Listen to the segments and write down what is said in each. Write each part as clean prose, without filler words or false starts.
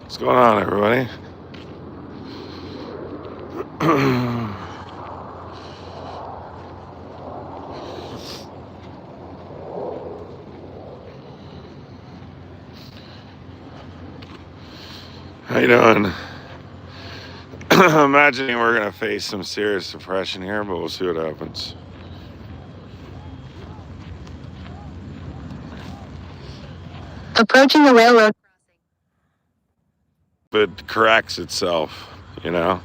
What's going on, everybody? How you doing? Imagining we're gonna face some serious suppression here, but we'll see what happens. Approaching the railroad crossing. It corrects itself, you know?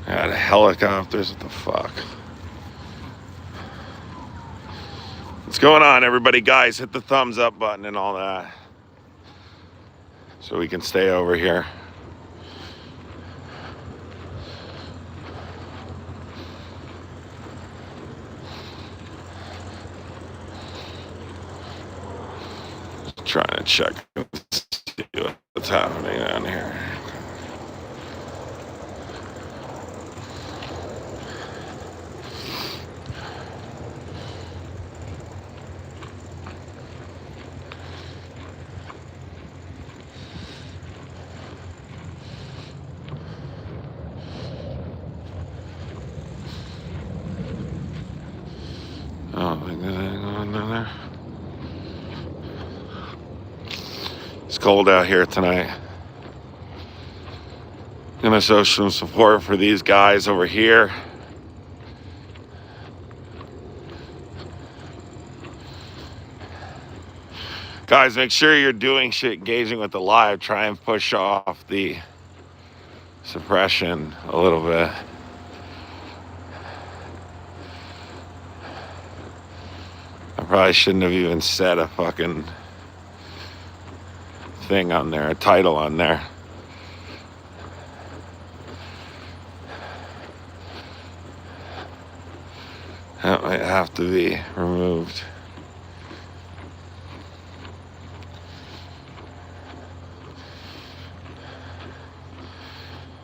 Got helicopters, what the fuck? What's going on, everybody? Guys, hit the thumbs up button and all that, so we can stay over here. Trying to check and see what's happening down here. Oh, think there's anything going on there. It's cold out here tonight. Gonna show some support for these guys over here. Guys, make sure you're doing shit, engaging with the live. Try and push off the suppression a little bit. I probably shouldn't have even said a fucking thing on there, a title on there. That might have to be removed.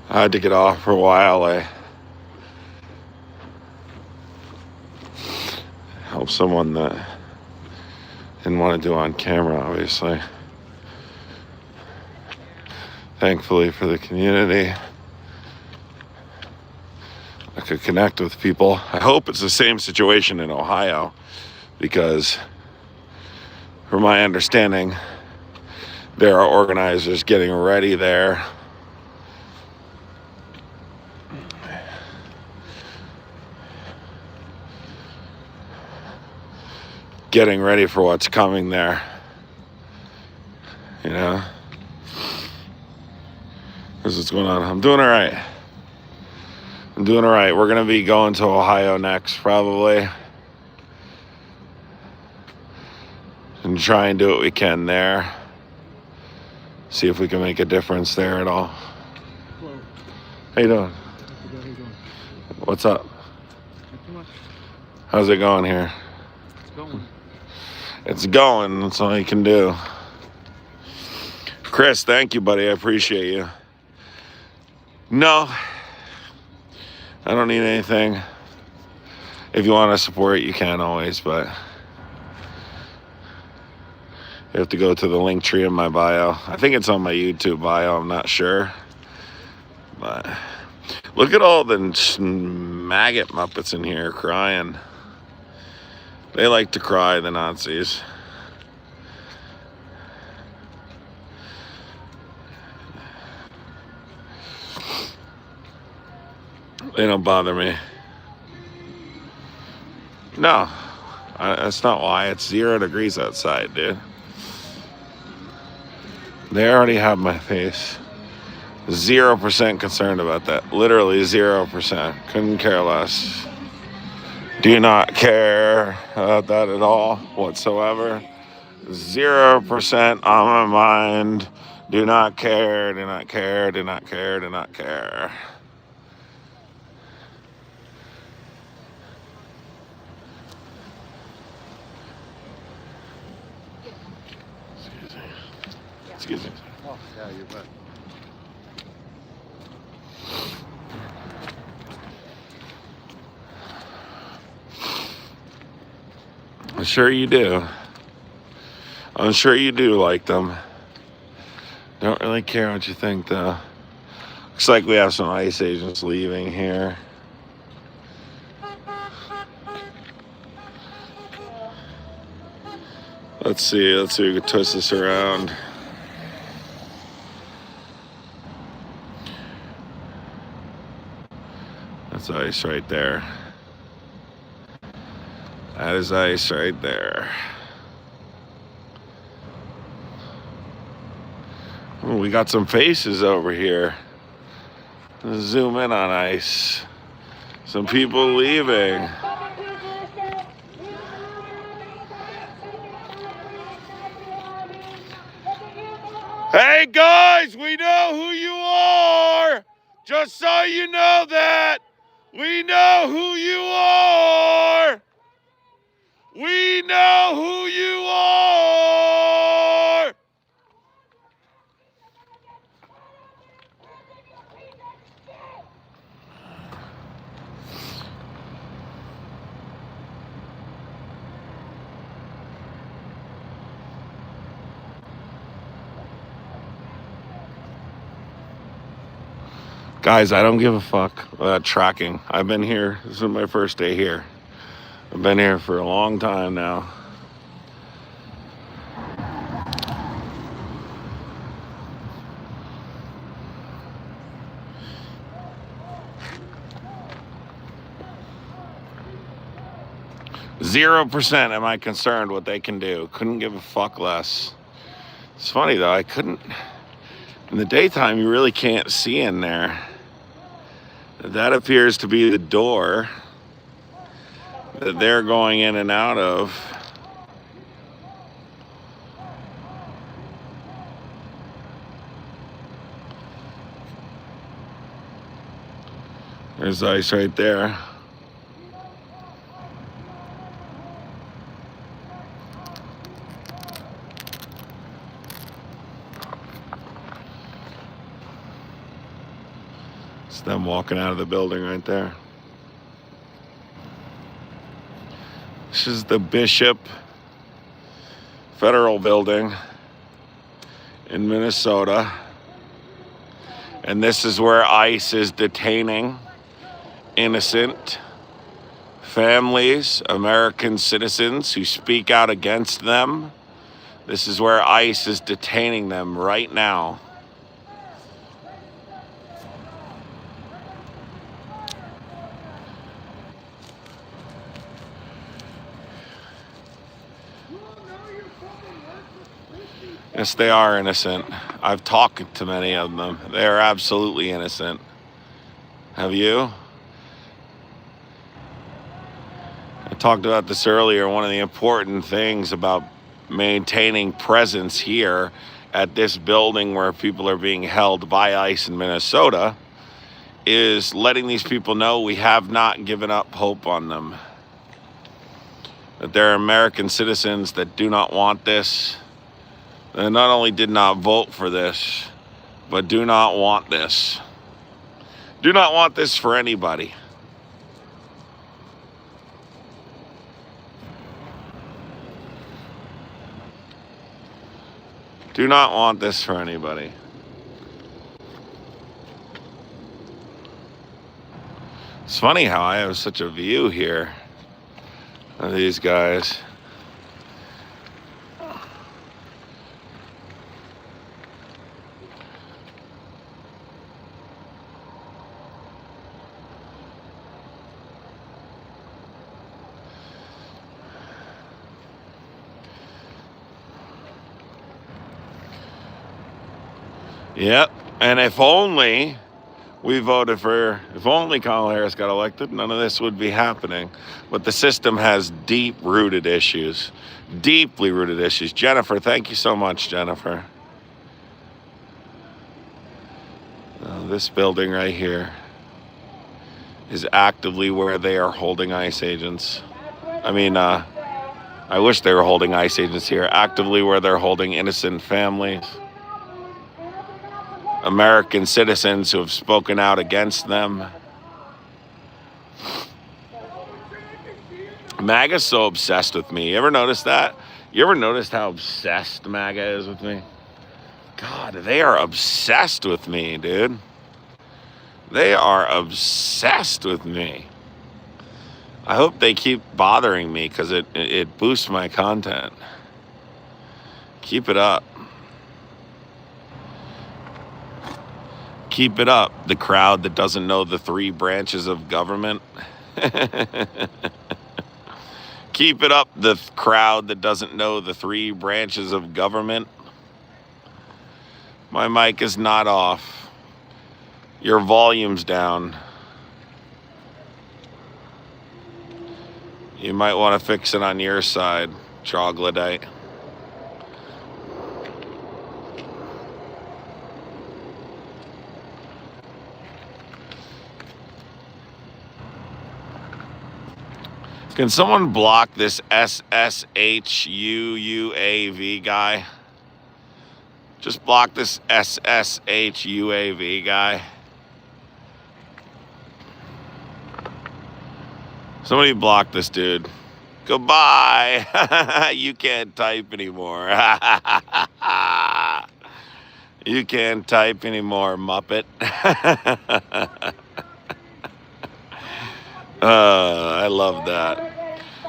I had to get off for a while. I helped someone that didn't want to do on camera, obviously. Thankfully for the community, I could connect with people. I hope it's the same situation in Ohio, because from my understanding, there are organizers getting ready there. Getting ready for what's coming there, you know? This is what's going on. I'm doing all right. We're gonna be going to Ohio next, probably, and try and do what we can there. See if we can make a difference there at all. Hello. How you doing? How you doing? What's up? Not too much. How's it going here? It's going. It's going. That's all you can do. Chris, thank you, buddy. I appreciate you. No, I don't need anything. If you want to support, you can always, but you have to go to the link tree in my bio. I think it's on my YouTube bio. I'm not sure. But look at all the maggot Muppets in here crying. They like to cry, the Nazis. They don't bother me. No, that's not why. It's 0 degrees outside, dude. They already have my face. 0% concerned about that. Literally 0%. Couldn't care less. Do not care about that at all whatsoever. 0% on my mind. Do not care, do not care, do not care, do not care. Excuse me. Oh, yeah, you bet. Sure you do. I'm sure you do like them. Don't really care what you think, though. Looks like we have some ICE agents leaving here. Let's see if we can twist this around. That's ICE right there. That is ICE right there. Ooh, we got some faces over here. Let's zoom in on ICE. Some people leaving. Hey guys, we know who you are. Just so you know that. We know who you are. We know who you are. Guys, I don't give a fuck about tracking. I've been here. This is my first day here. I've been here for a long time now. %, am I concerned what they can do. Couldn't give a fuck less. It's funny though, I couldn't. In the daytime, you really can't see in there. That appears to be the door that they're going in and out of. There's ICE right there. It's them walking out of the building right there. This is the Bishop Federal Building in Minnesota. And this is where ICE is detaining innocent families, American citizens who speak out against them. This is where ICE is detaining them right now. Yes, they are innocent. I've talked to many of them. They are absolutely innocent. Have you? I talked about this earlier. One of the important things about maintaining presence here at this building where people are being held by ICE in Minnesota is letting these people know we have not given up hope on them. That there are American citizens that do not want this. They not only did not vote for this, but do not want this. Do not want this for anybody. Do not want this for anybody. It's funny how I have such a view here of these guys. Yep, and if only we voted for, if only Kamala Harris got elected, none of this would be happening. But the system has deep-rooted issues, deeply rooted issues. Jennifer, thank you so much, Jennifer. This building right here is actively where they are holding ICE agents. I mean, I wish they were holding ICE agents here. Actively where they're holding innocent families. American citizens who have spoken out against them. MAGA's so obsessed with me. You ever notice that? You ever noticed how obsessed MAGA is with me? God, they are obsessed with me, dude. They are obsessed with me. I hope they keep bothering me because it boosts my content. Keep it up. Keep it up. The crowd that doesn't know the 3 branches of government. Keep it up, the crowd that doesn't know the 3 branches of government. My mic is not off. Your volume's down. You might want to fix it on your side, troglodyte. Can someone block this SSHUUAV guy? Just block this SSHUAV guy. Somebody block this dude. Goodbye. You can't type anymore. You can't type anymore, Muppet. I love that.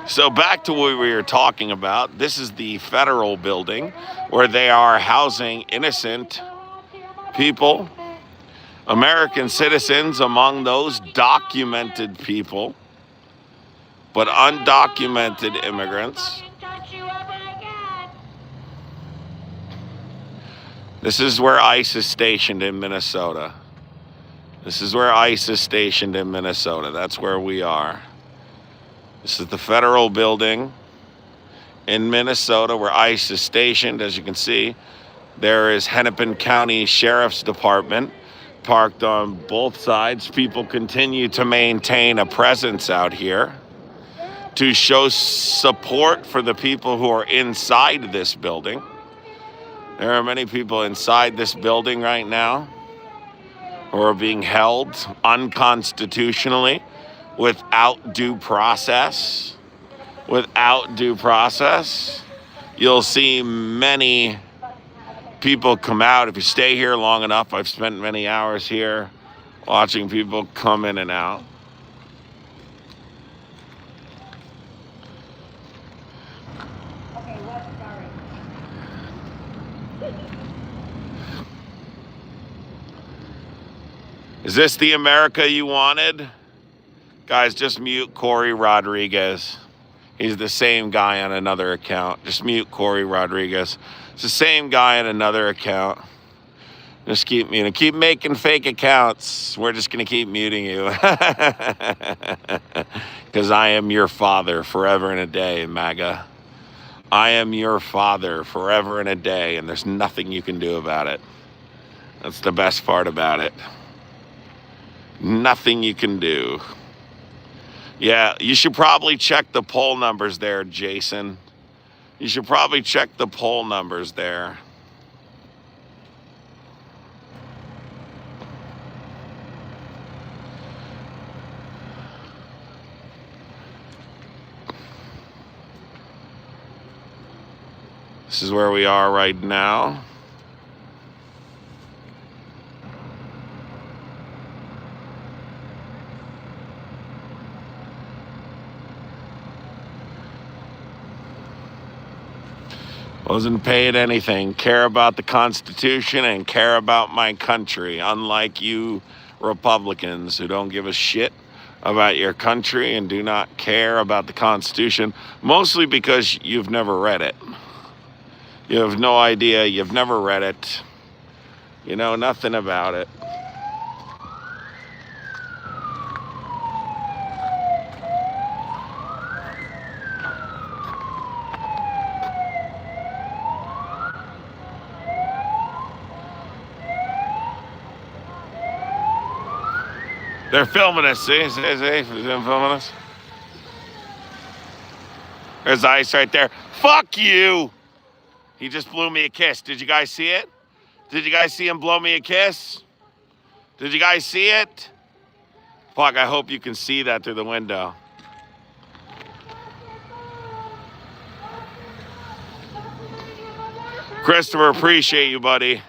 So back to what we were talking about. This is the federal building where they are housing innocent people, American citizens among those documented people, but undocumented immigrants. This is where ICE is stationed in Minnesota. This is where ICE is stationed in Minnesota. That's where we are. This is the federal building in Minnesota where ICE is stationed. As you can see, there is Hennepin County Sheriff's Department parked on both sides. People continue to maintain a presence out here to show support for the people who are inside this building. There are many people inside this building right now who are being held unconstitutionally without due process. Without due process. You'll see many people come out. If you stay here long enough, I've spent many hours here watching people come in and out. Is this the America you wanted? Guys, just mute Corey Rodriguez. He's the same guy on another account. Just mute Corey Rodriguez. It's the same guy on another account. Just keep muting. Keep making fake accounts. We're just going to keep muting you. Because I am your father forever and a day, MAGA. I am your father forever and a day, and there's nothing you can do about it. That's the best part about it. Nothing you can do. Yeah, you should probably check the poll numbers there, Jason. You should probably check the poll numbers there. This is where we are right now. Wasn't paid anything. Care about the Constitution and care about my country. Unlike you Republicans who don't give a shit about your country and do not care about the Constitution, mostly because you've never read it. You have no idea. You've never read it. You know nothing about it. They're filming us, see? See, them filming us? There's ICE right there. Fuck you! He just blew me a kiss. Did you guys see it? Did you guys see him blow me a kiss? Did you guys see it? Fuck, I hope you can see that through the window. Christopher, appreciate you, buddy.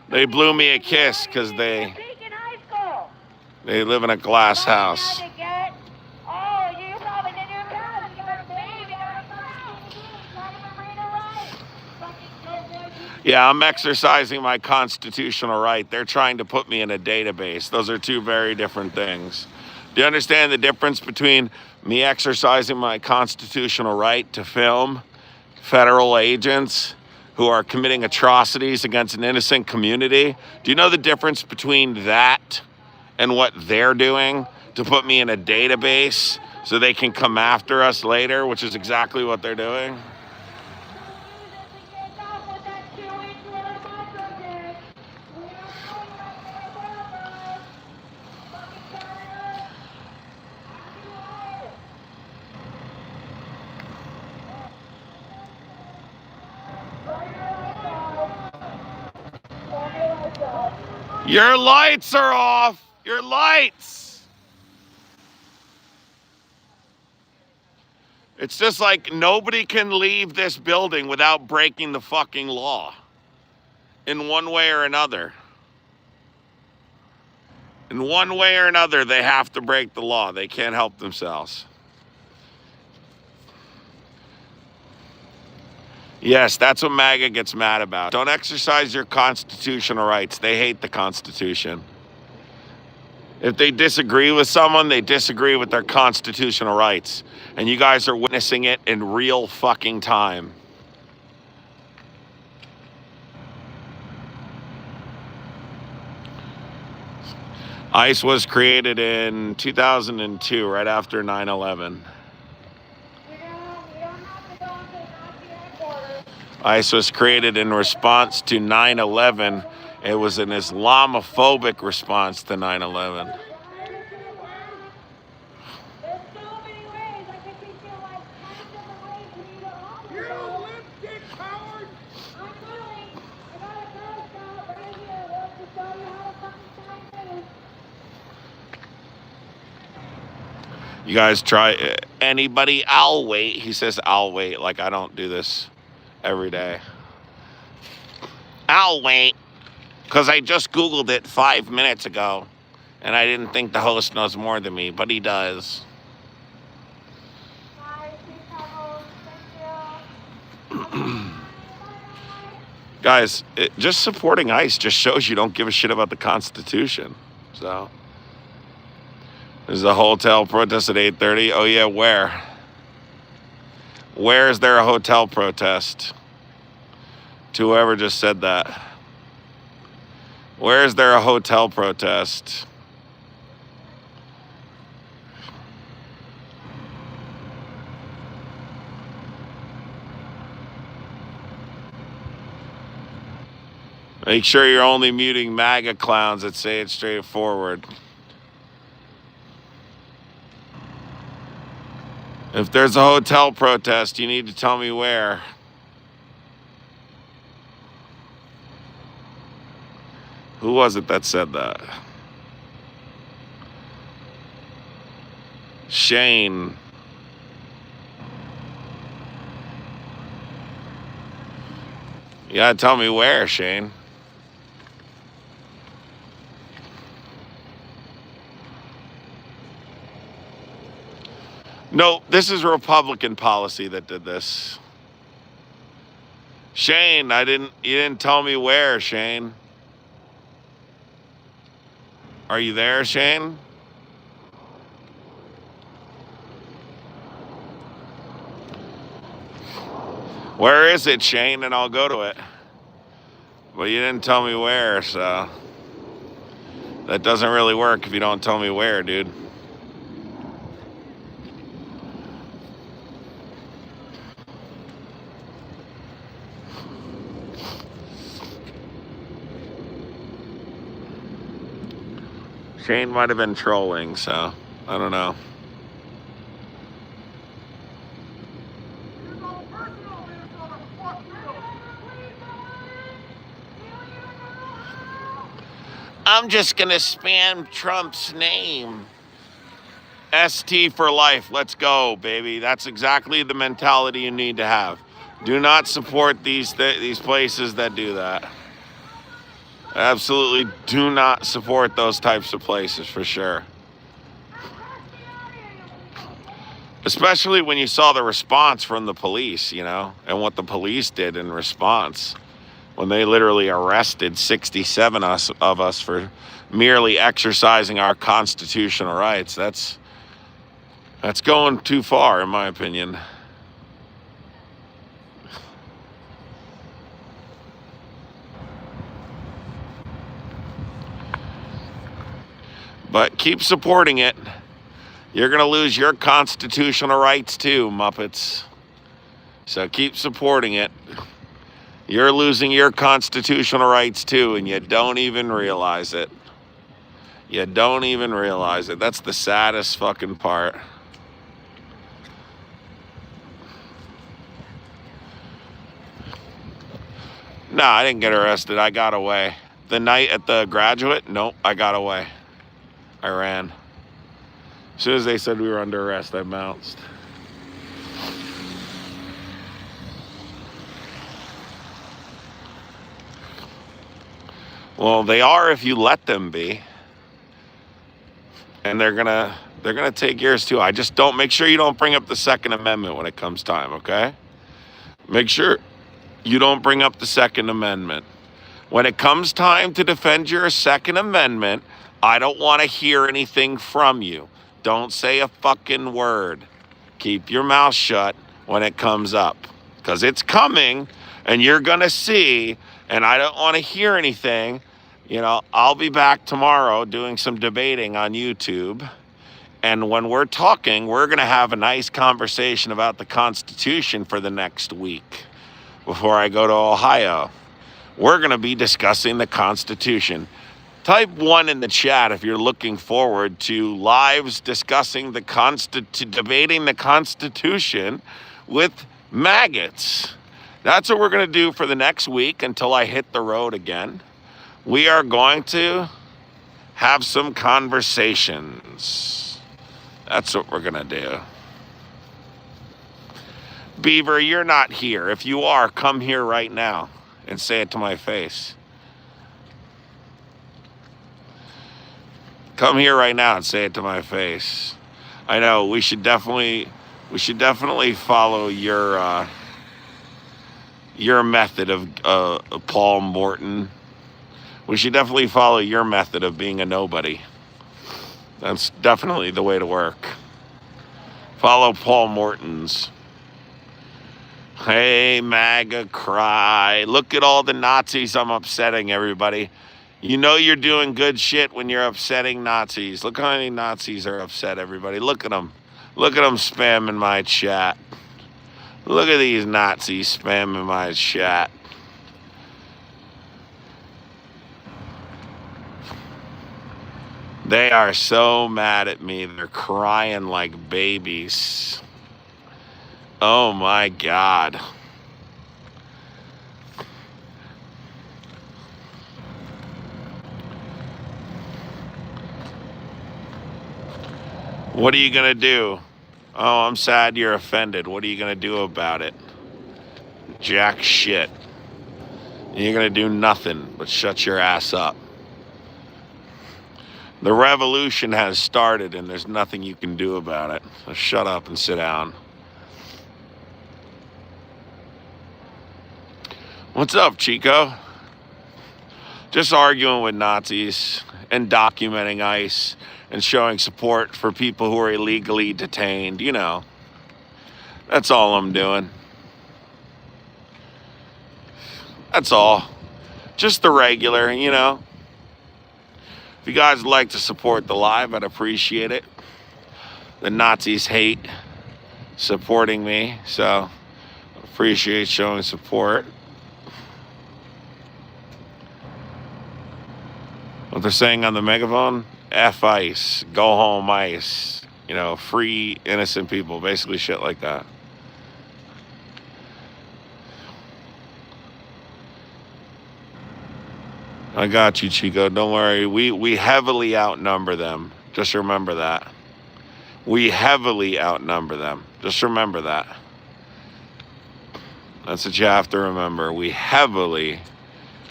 They blew me a kiss because they live in a glass house. Yeah, I'm exercising my constitutional right. They're trying to put me in a database. Those are two very different things. Do you understand the difference between me exercising my constitutional right to film federal agents who are committing atrocities against an innocent community? Do you know the difference between that and what they're doing to put me in a database so they can come after us later, which is exactly what they're doing? Your lights are off. Your lights. It's just like nobody can leave this building without breaking the fucking law in one way or another. In one way or another, they have to break the law. They can't help themselves. Yes, that's what MAGA gets mad about. Don't exercise your constitutional rights. They hate the Constitution. If they disagree with someone, they disagree with their constitutional rights. And you guys are witnessing it in real fucking time. ICE was created in 2002, right after 9/11. ICE was created in response to 9/11. It was an Islamophobic response to 9/11. You guys try, anybody? I'll wait. He says, I'll wait. Like I don't do this every day. I'll wait. Because I just Googled it 5 minutes ago. And I didn't think the host knows more than me, but he does. Guys, just supporting ICE just shows you don't give a shit about the Constitution. So, there's a hotel protest at 8:30. Oh yeah, where? Where is there a hotel protest? To whoever just said that. Where is there a hotel protest? Make sure you're only muting MAGA clowns that say it straightforward. If there's a hotel protest, you need to tell me where. Who was it that said that? Shane. You gotta tell me where, Shane. No, this is Republican policy that did this. Shane, you didn't tell me where, Shane. Are you there, Shane? Where is it, Shane? And I'll go to it. But you didn't tell me where, so that doesn't really work if you don't tell me where, dude. Shane might have been trolling, so I don't know. I'm just gonna spam Trump's name. ST for life. Let's go, baby. That's exactly the mentality you need to have. Do not support these places that do that. Absolutely do not support those types of places for sure. Especially when you saw the response from the police, and what the police did in response. When they literally arrested 67 of us for merely exercising our constitutional rights. That's going too far, in my opinion. But keep supporting it. You're going to lose your constitutional rights too, Muppets. So keep supporting it. You're losing your constitutional rights too, and you don't even realize it. You don't even realize it. That's the saddest fucking part. No, I didn't get arrested. I got away. The night at the Graduate, nope, I got away. I ran. As soon as they said we were under arrest, I bounced. Well, they are if you let them be. And they're gonna take yours too. I just make sure you don't bring up the Second Amendment when it comes time, okay? Make sure you don't bring up the Second Amendment. When it comes time to defend your Second Amendment, I don't want to hear anything from you. Don't say a fucking word. Keep your mouth shut when it comes up. Because it's coming, and you're going to see, and I don't want to hear anything. I'll be back tomorrow doing some debating on YouTube. And when we're talking, we're going to have a nice conversation about the Constitution for the next week before I go to Ohio. We're going to be discussing the Constitution. Type 1 in the chat if you're looking forward to lives discussing debating the Constitution with maggots. That's what we're going to do for the next week until I hit the road again. We are going to have some conversations. That's what we're going to do. Beaver, you're not here. If you are, come here right now and say it to my face. Come here right now and say it to my face. I know we should definitely follow your method of Paul Morton. We should definitely follow your method of being a nobody. That's definitely the way to work. Follow Paul Morton's. Hey, MAGA, cry. Look at all the Nazis I'm upsetting, everybody. You know you're doing good shit when you're upsetting Nazis. Look how many Nazis are upset, everybody. Look at them. Look at them spamming my chat. Look at these Nazis spamming my chat. They are so mad at me. They're crying like babies. Oh my God. What are you going to do? Oh, I'm sad you're offended. What are you going to do about it? Jack shit. You're going to do nothing but shut your ass up. The revolution has started and there's nothing you can do about it. So shut up and sit down. What's up, Chico? Just arguing with Nazis and documenting ICE and showing support for people who are illegally detained, That's all I'm doing. That's all. Just the regular, If you guys would like to support the live, I'd appreciate it. The Nazis hate supporting me, so appreciate showing support. What they're saying on the megaphone, F ICE, go home ICE, free innocent people, basically shit like that. I got you, Chico, don't worry. We heavily outnumber them. Just remember that. We heavily outnumber them. Just remember that. That's what you have to remember. We heavily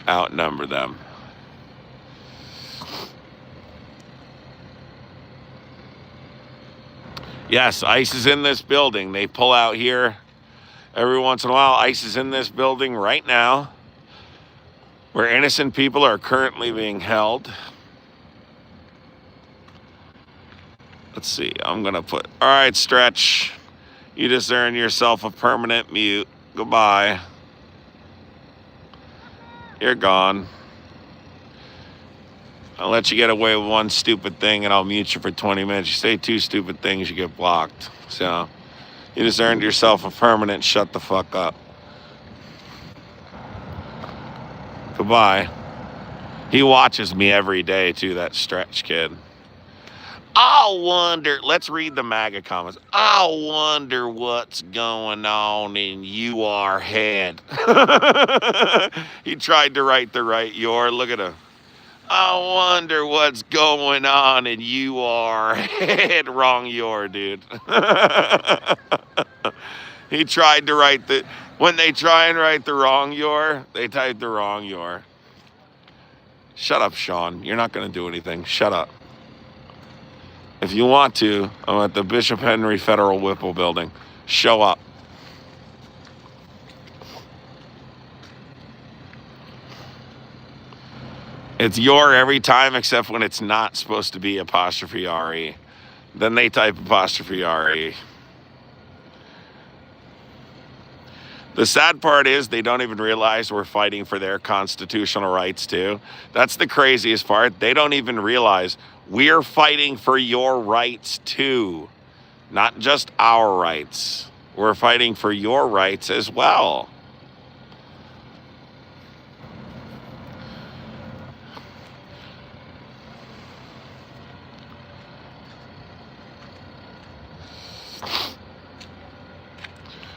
outnumber them. Yes, ICE is in this building. They pull out here every once in a while. ICE is in this building right now, where innocent people are currently being held. Let's see. I'm going to put... All right, Stretch. You just earned yourself a permanent mute. Goodbye. You're gone. I'll let you get away with one stupid thing, and I'll mute you for 20 minutes. You say two stupid things, you get blocked. So, you just earned yourself a permanent shut the fuck up. Goodbye. He watches me every day, too, that Stretch kid. I wonder, let's read the MAGA comments. I wonder what's going on in your head. He tried to write the right your. Look at him. I wonder what's going on in your head. Wrong your, dude. He tried to write the... When they try and write the wrong your, they type the wrong your. Shut up, Sean. You're not going to do anything. Shut up. If you want to, I'm at the Bishop Henry Federal Whipple building. Show up. It's your every time except when it's not supposed to be apostrophe RE. Then they type apostrophe RE. The sad part is they don't even realize we're fighting for their constitutional rights too. That's the craziest part. They don't even realize we're fighting for your rights too. Not just our rights. We're fighting for your rights as well.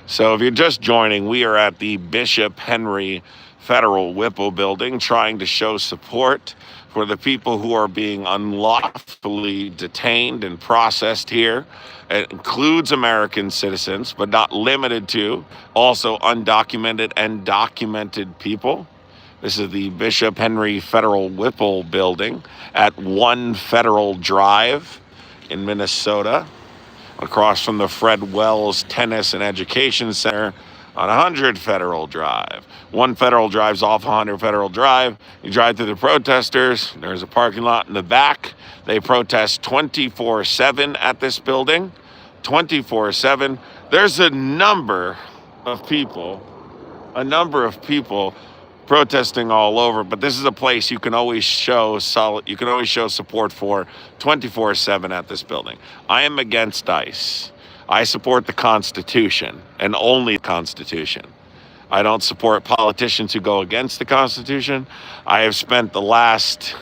So if you're just joining, we are at the Bishop Henry Federal Whipple building trying to show support for the people who are being unlawfully detained and processed here. It includes American citizens, but not limited to, also undocumented and documented people. This is the Bishop Henry Federal Whipple building at 1 Federal Drive in Minnesota, across from the Fred Wells Tennis and Education Center on 100 Federal Drive. 1 Federal Drive's off 100 Federal Drive. You drive through the protesters. There's a parking lot in the back. They protest 24/7 at this building. 24/7. There's a number of people protesting all over, but this is a place you can always show support for 24/7 at this building. I am against ICE. I support the Constitution and only the Constitution. I don't support politicians who go against the Constitution. I have spent the last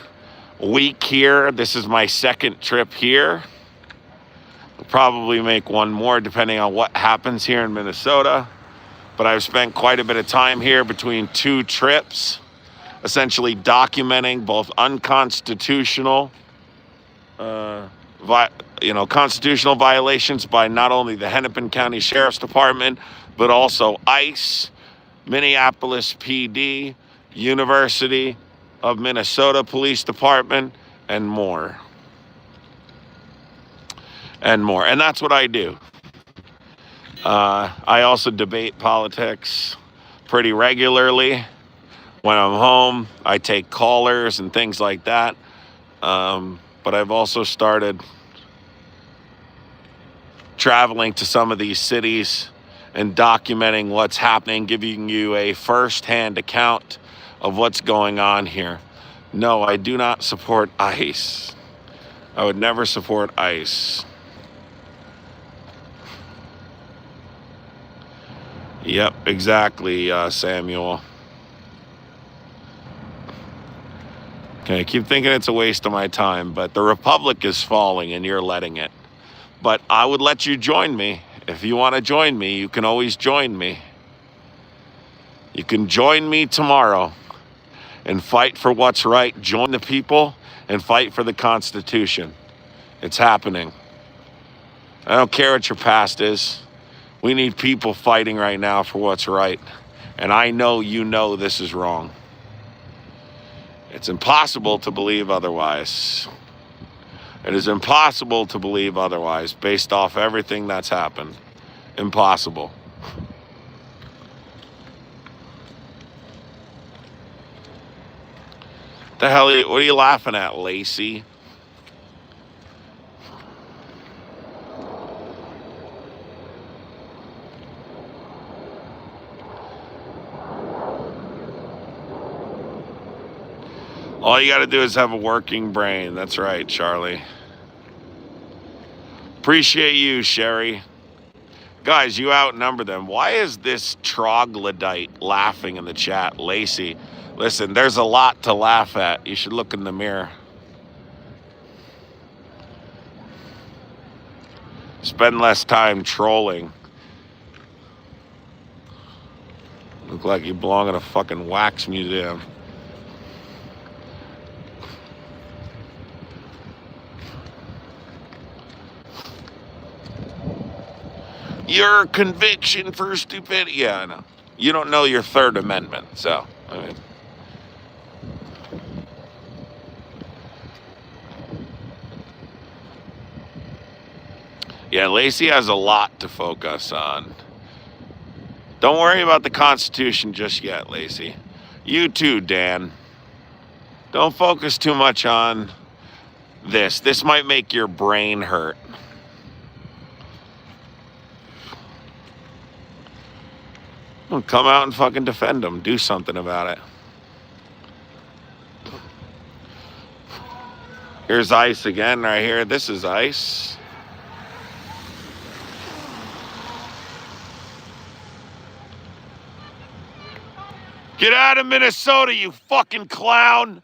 week here. This is my second trip here. I'll probably make one more depending on what happens here in Minnesota. But I've spent quite a bit of time here between 2 trips, essentially documenting both unconstitutional, constitutional violations by not only the Hennepin County Sheriff's Department, but also ICE, Minneapolis PD, University of Minnesota Police Department, and more. And that's what I do. I also debate politics pretty regularly. When I'm home, I take callers and things like that. But I've also started traveling to some of these cities and documenting what's happening, giving you a first-hand account of what's going on here. No, I do not support ICE. I would never support ICE. Yep, exactly, Samuel. Okay, I keep thinking it's a waste of my time, but the Republic is falling and you're letting it. But I would let you join me. If you want to join me, you can always join me. You can join me tomorrow and fight for what's right. Join the people and fight for the Constitution. It's happening. I don't care what your past is. We need people fighting right now for what's right. And I know you know this is wrong. It's impossible to believe otherwise. It is impossible to believe otherwise based off everything that's happened. Impossible. The hell, what are you laughing at, Lacey? All you got to do is have a working brain. That's right, Charlie. Appreciate you, Sherry. Guys, you outnumber them. Why is this troglodyte laughing in the chat? Lacey, listen, there's a lot to laugh at. You should look in the mirror. Spend less time trolling. Look like you belong in a fucking wax museum. Your conviction for stupidity. Yeah, I know. You don't know your Third Amendment, so, I mean. Yeah, Lacey has a lot to focus on. Don't worry about the Constitution just yet, Lacey. You too, Dan. Don't focus too much on this. This might make your brain hurt. Well, come out and fucking defend them. Do something about it. Here's ICE again right here. This is ICE. Get out of Minnesota, you fucking clown.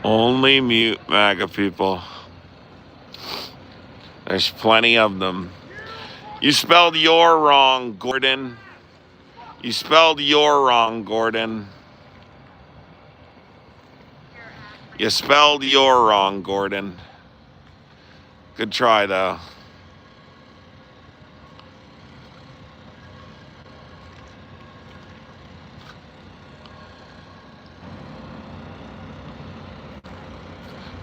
Only mute MAGA people. There's plenty of them. You spelled your wrong, Gordon. You spelled your wrong, Gordon. You spelled your wrong, Gordon. Good try, though.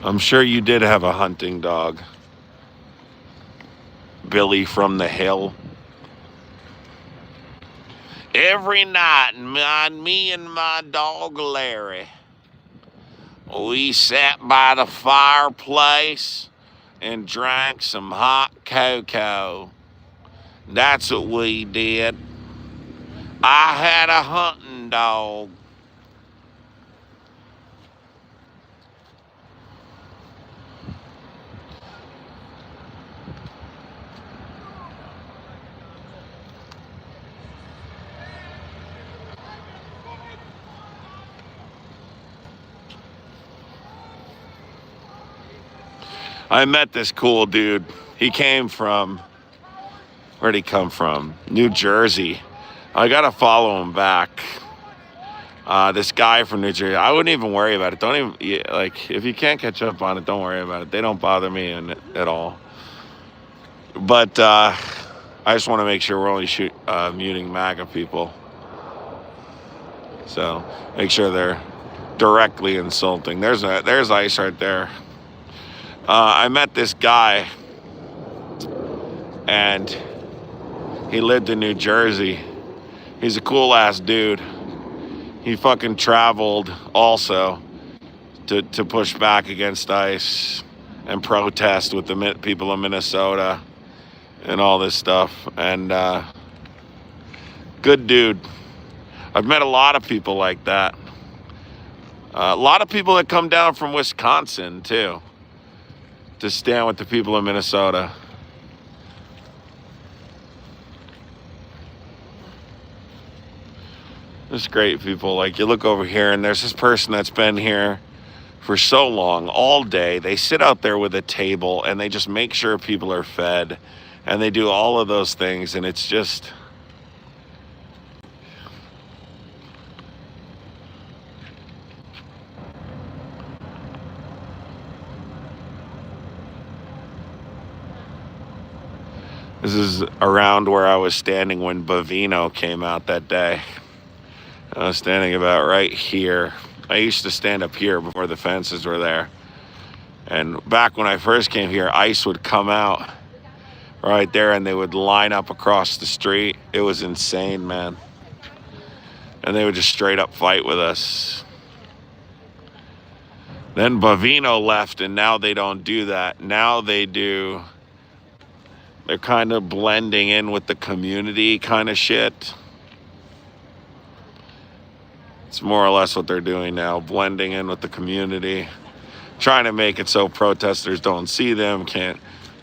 I'm sure you did have a hunting dog. Billy from the hill. Every night, me and my dog Larry, we sat by the fireplace and drank some hot cocoa. That's what we did. I had a hunting dog. I met this cool dude. He came from, where'd he come from? New Jersey. I gotta follow him back. This guy from New Jersey. I wouldn't even worry about it. Don't even, like, if you can't catch up on it, don't worry about it. They don't bother me at all. But I just want to make sure we're only muting MAGA people. So make sure they're directly insulting. There's ICE right there. I met this guy, and he lived in New Jersey. He's a cool ass dude. He fucking traveled also to push back against ICE and protest with the people of Minnesota and all this stuff. And good dude. I've met a lot of people like that. A lot of people that come down from Wisconsin too. to stand with the people of Minnesota. It's great, people. Like, you look over here, and there's this person that's been here for so long, all day. They sit out there with a table, and they just make sure people are fed, and they do all of those things, and it's just... This is around where I was standing when Bovino came out that day. I was standing about right here. I used to stand up here before the fences were there. And back when I first came here, ICE would come out right there and they would line up across the street. It was insane, man. And they would just straight up fight with us. Then Bovino left, and now they don't do that. Now they do... They're kind of blending in with the community kind of shit. It's more or less what they're doing now, blending in with the community, trying to make it so protesters don't see them, can't,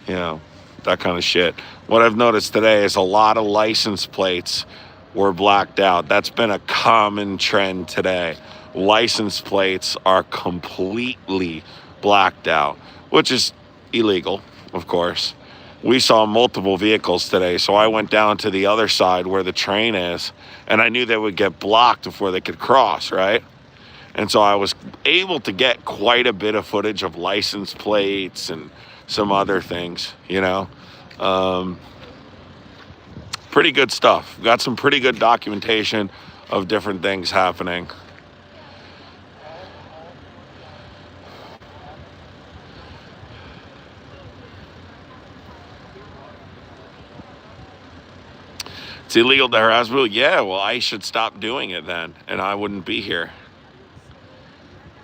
you know, that kind of shit. What I've noticed today is a lot of license plates were blacked out. That's been a common trend today. License plates are completely blacked out, which is illegal, of course. We saw multiple vehicles today, so I went down to the other side where the train is, and I knew they would get blocked before they could cross, right? And so I was able to get quite a bit of footage of license plates and some other things, you know. Pretty good stuff. Got some pretty good documentation of different things happening. It's illegal to harass people. Yeah, well, I should stop doing it then, and I wouldn't be here.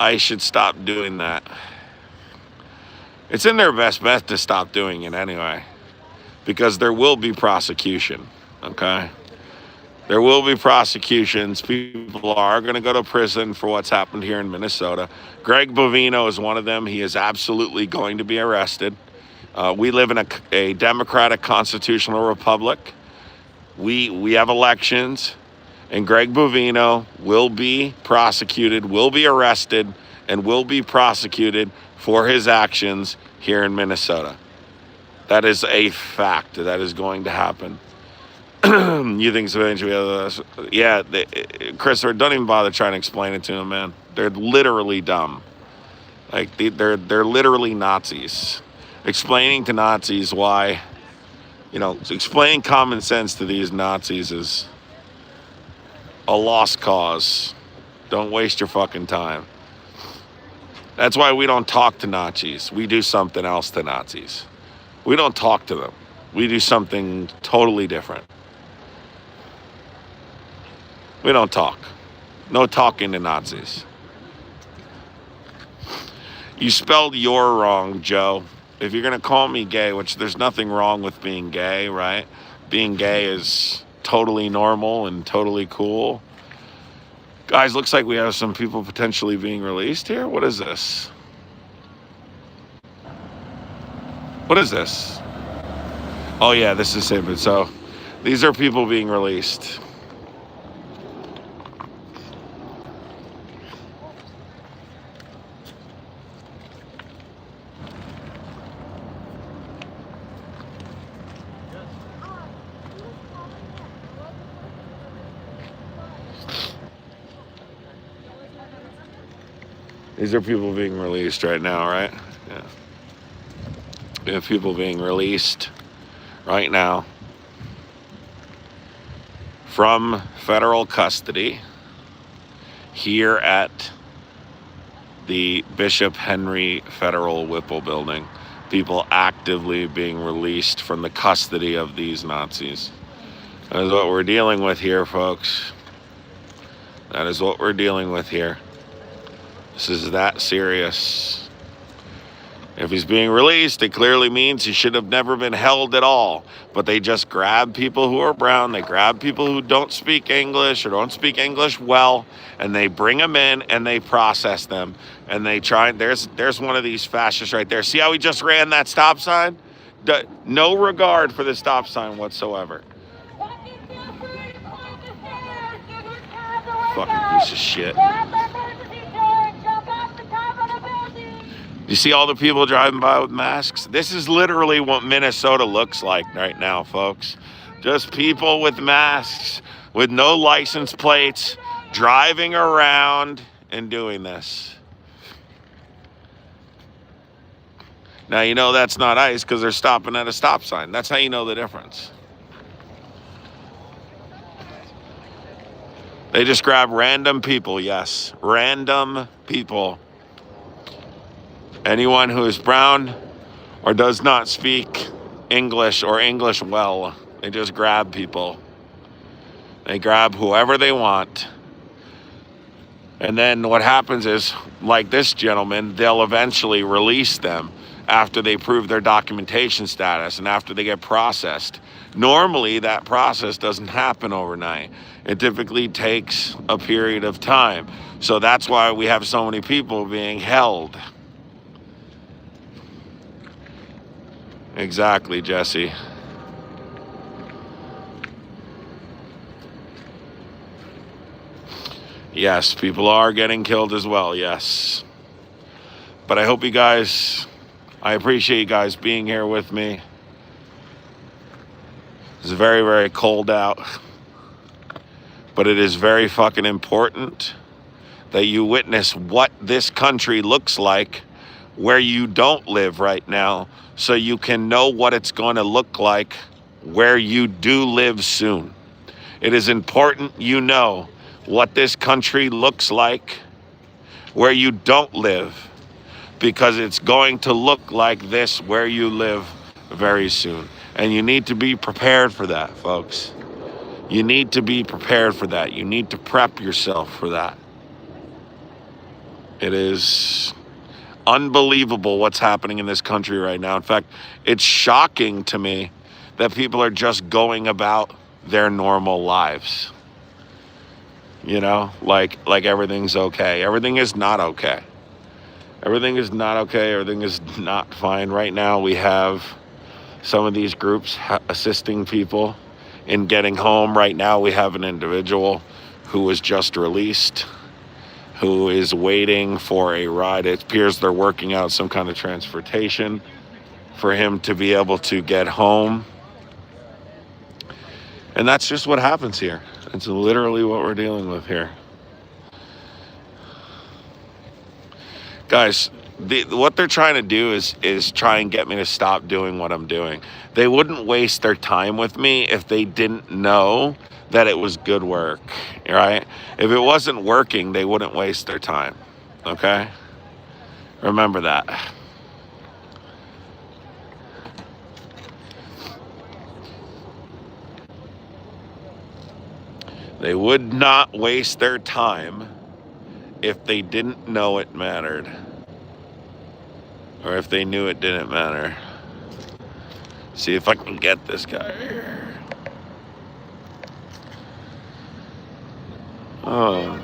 I should stop doing that. It's in their best bet to stop doing it anyway, because there will be prosecution, okay? There will be prosecutions. People are going to go to prison for what's happened here in Minnesota. Greg Bovino is one of them. He is absolutely going to be arrested. We live in a democratic constitutional republic. We have elections, and Greg Bovino will be prosecuted, will be arrested, and will be prosecuted for his actions here in Minnesota. That is a fact. That is going to happen. You think eventually? Yeah, Christopher, don't even bother trying to explain it to him, man. They're literally dumb. Like, they're literally Nazis. Explaining to Nazis why... You know, explain common sense to these Nazis is a lost cause. Don't waste your fucking time. That's why we don't talk to Nazis. We do something else to Nazis. We don't talk to them. We do something totally different. We don't talk. No talking to Nazis. You spelled "your" wrong, Joe. If you're going to call me gay, which there's nothing wrong with being gay, right? Being gay is totally normal and totally cool. Guys, looks like we have some people potentially being released here. What is this? What is this? Oh, yeah, this is it. So these are people being released. These are people being released right now, right? Yeah. We have people being released right now from federal custody here at the Bishop Henry Federal Whipple building. People actively being released from the custody of these Nazis. That is what we're dealing with here, folks. That is what we're dealing with here. This is that serious. If he's being released, it clearly means he should have never been held at all. But they just grab people who are brown, they grab people who don't speak English or don't speak English well, and they bring them in and they process them. And they try, there's one of these fascists right there. See how he just ran that stop sign? No regard for the stop sign whatsoever. Fucking piece of shit. You see all the people driving by with masks? This is literally what Minnesota looks like right now, folks. Just people with masks, with no license plates, driving around and doing this. Now, you know that's not ICE because they're stopping at a stop sign. That's how you know the difference. They just grab random people, yes. Random people. Anyone who is brown or does not speak English or English well, they just grab people. They grab whoever they want. And then what happens is, like this gentleman, they'll eventually release them after they prove their documentation status and after they get processed. Normally, that process doesn't happen overnight. It typically takes a period of time. So that's why we have so many people being held. Exactly, Jesse. Yes, people are getting killed as well, yes. But I hope you guys, I appreciate you guys being here with me. It's very, very cold out. But it is very fucking important that you witness what this country looks like where you don't live right now, so you can know what it's going to look like where you do live soon. It is important you know what this country looks like where you don't live, because it's going to look like this where you live very soon. And you need to be prepared for that, folks. You need to be prepared for that. You need to prep yourself for that. It is unbelievable what's happening in this country right now. In fact, it's shocking to me that people are just going about their normal lives. You know, like everything's okay. Everything is not okay. Everything is not okay. Everything is not fine. Right now, we have some of these groups assisting people in getting home. Right now, we have an individual who was just released, who is waiting for a ride. It appears they're working out some kind of transportation for him to be able to get home. And that's just what happens here. It's literally what we're dealing with here. Guys, what they're trying to do is try and get me to stop doing what I'm doing. They wouldn't waste their time with me if they didn't know that it was good work, right? If it wasn't working, they wouldn't waste their time, okay? Remember that. They would not waste their time if they didn't know it mattered, or if they knew it didn't matter. See if I can get this guy here. Oh.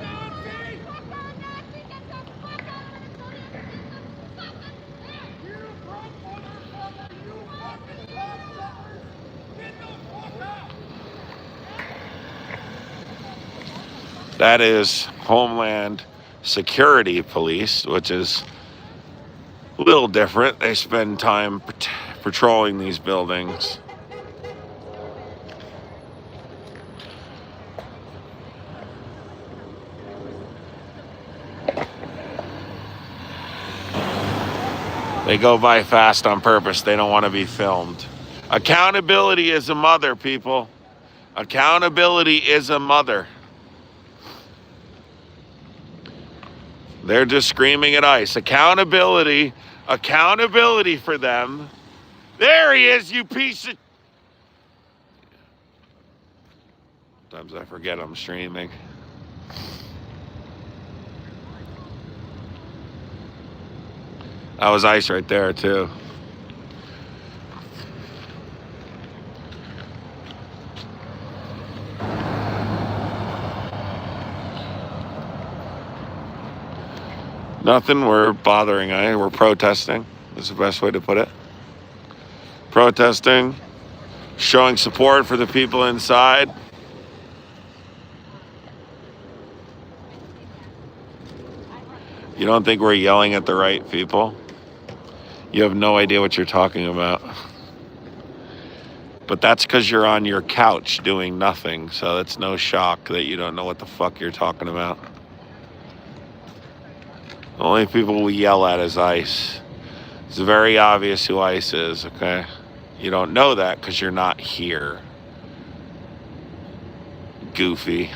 That is Homeland Security Police, which is a little different. They spend time patrolling these buildings. They go by fast on purpose. They don't want to be filmed. Accountability is a mother, people. Accountability is a mother. They're just screaming at ICE. Accountability. Accountability for them. There he is, you piece of... Sometimes I forget I'm streaming. That was ice right there, too. Nothing. We're bothering. We're protesting. Is the best way to put it. Protesting. Showing support for the people inside. You don't think we're yelling at the right people? You have no idea what you're talking about. But that's because you're on your couch doing nothing, so that's no shock that you don't know what the fuck you're talking about. The only people we yell at is ICE. It's very obvious who ICE is, okay? You don't know that because you're not here. Goofy.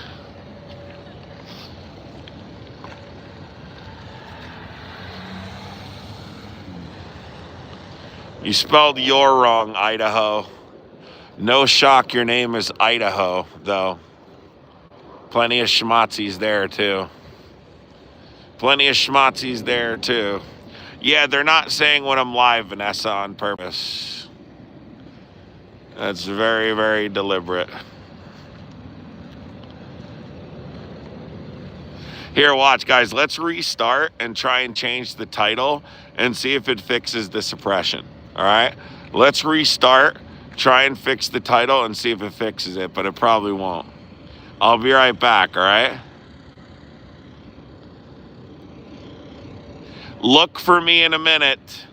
You spelled "your" wrong, Idaho. No shock your name is Idaho, though. Plenty of schmazzies there, too. Plenty of schmazzies there, too. Yeah, they're not saying when I'm live, Vanessa, on purpose. That's very, very deliberate. Here, watch, guys. Let's restart and try and change the title and see if it fixes the suppression. All right? Let's restart, try and fix the title and see if it fixes it, but it probably won't. I'll be right back, all right? Look for me in a minute.